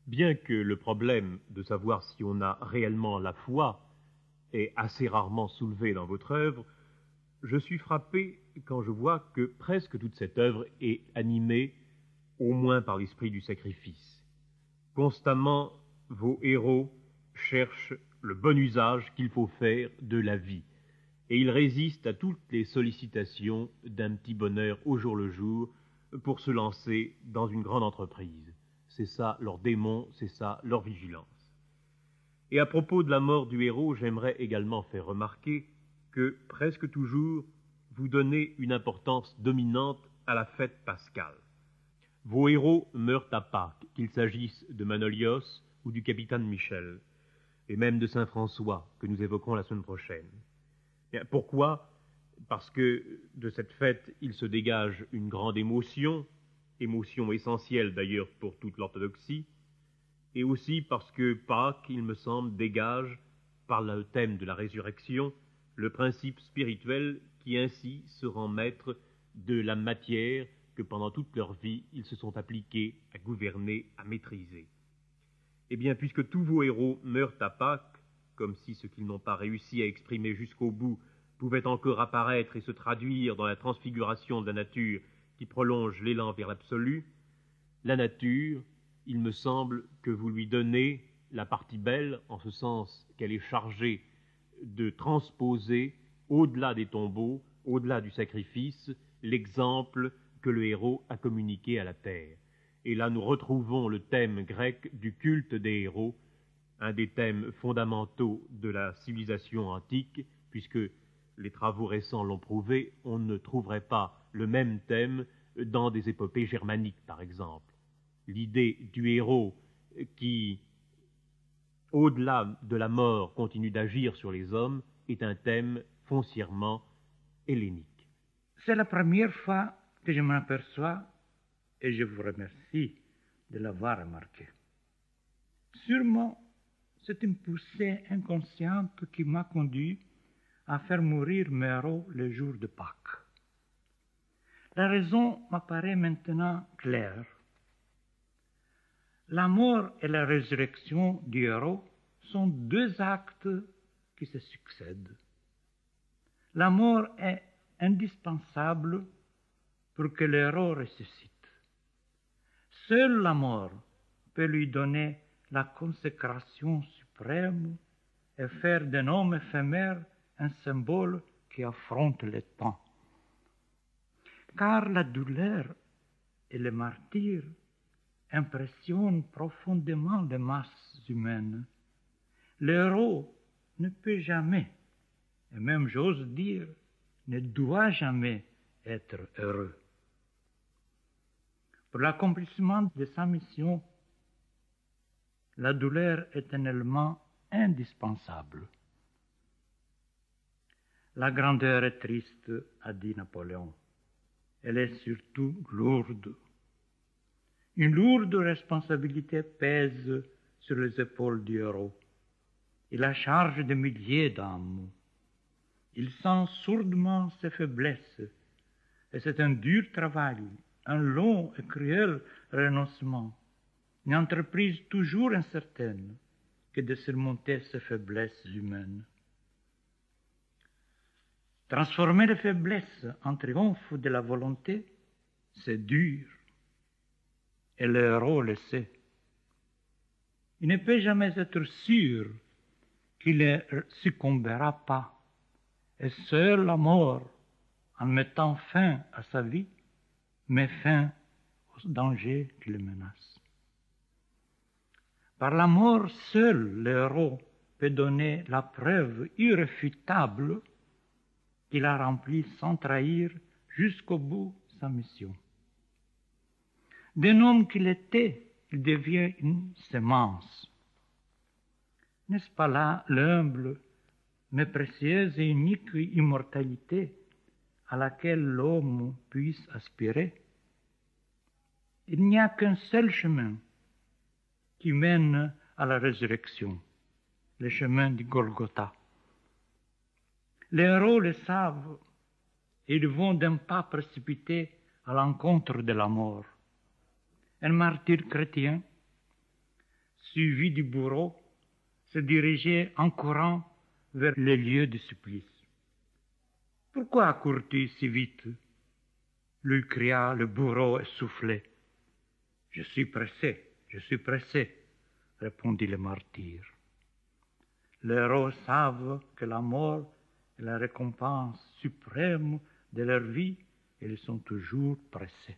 Bien que le problème de savoir si on a réellement la foi est assez rarement soulevé dans votre œuvre, je suis frappé quand je vois que presque toute cette œuvre est animée au moins par l'esprit du sacrifice. Constamment, vos héros cherchent le bon usage qu'il faut faire de la vie, et ils résistent à toutes les sollicitations d'un petit bonheur au jour le jour pour se lancer dans une grande entreprise. C'est ça leur démon, c'est ça leur vigilance. Et à propos de la mort du héros, j'aimerais également faire remarquer que presque toujours, vous donnez une importance dominante à la fête pascale. Vos héros meurent à Pâques, qu'il s'agisse de Manolios ou du capitaine Michel, et même de Saint François, que nous évoquerons la semaine prochaine. Bien, pourquoi? Parce que de cette fête, il se dégage une grande émotion essentielle d'ailleurs pour toute l'orthodoxie, et aussi parce que Pâques, il me semble, dégage, par le thème de la résurrection, le principe spirituel qui ainsi se rend maître de la matière que pendant toute leur vie, ils se sont appliqués à gouverner, à maîtriser. Eh bien, puisque tous vos héros meurent à Pâques, comme si ce qu'ils n'ont pas réussi à exprimer jusqu'au bout pouvait encore apparaître et se traduire dans la transfiguration de la nature qui prolonge l'élan vers l'absolu, la nature, il me semble que vous lui donnez la partie belle, en ce sens qu'elle est chargée de transposer, au-delà des tombeaux, au-delà du sacrifice, l'exemple que le héros a communiqué à la terre. Et là, nous retrouvons le thème grec du culte des héros, un des thèmes fondamentaux de la civilisation antique, puisque les travaux récents l'ont prouvé, on ne trouverait pas le même thème dans des épopées germaniques, par exemple. L'idée du héros qui, au-delà de la mort, continue d'agir sur les hommes est un thème foncièrement hellénique. C'est la première fois que je m'en aperçois et je vous remercie de l'avoir remarqué. Sûrement, c'est une poussée inconsciente qui m'a conduit à faire mourir mes héros le jour de Pâques. La raison m'apparaît maintenant claire. La mort et la résurrection du héros sont deux actes qui se succèdent. La mort est indispensable pour que le héros ressuscite. Seule la mort peut lui donner la consécration suprême et faire d'un homme éphémère un symbole qui affronte le temps. Car la douleur et le martyre impressionnent profondément les masses humaines. Le héros ne peut jamais, et même j'ose dire, ne doit jamais être heureux. Pour l'accomplissement de sa mission, la douleur est un élément indispensable. La grandeur est triste, a dit Napoléon. Elle est surtout lourde. Une lourde responsabilité pèse sur les épaules du héros. Il a charge de milliers d'âmes. Il sent sourdement ses faiblesses, et c'est un dur travail, un long et cruel renoncement, une entreprise toujours incertaine que de surmonter ces faiblesses humaines. Transformer les faiblesses en triomphe de la volonté, c'est dur, et le héros le sait. Il ne peut jamais être sûr qu'il ne succombera pas, et seule la mort, en mettant fin à sa vie, met fin aux dangers qui le menacent. Par la mort seul, le héros peut donner la preuve irréfutable qu'il a rempli sans trahir jusqu'au bout sa mission. D'un homme qu'il était, il devient une semence. N'est-ce pas là l'humble, mais précieuse et unique immortalité à laquelle l'homme puisse aspirer? Il n'y a qu'un seul chemin qui mène à la résurrection, le chemin du Golgotha. Les héros le savent et ils vont d'un pas précipité à l'encontre de la mort. Un martyr chrétien suivi du bourreau, se dirigeait en courant vers les lieux du supplice. « Pourquoi accours-tu si vite » lui cria le bourreau essoufflé. « je suis pressé, répondit le martyr. Les héros savent que la mort est la récompense suprême de leur vie et ils sont toujours pressés.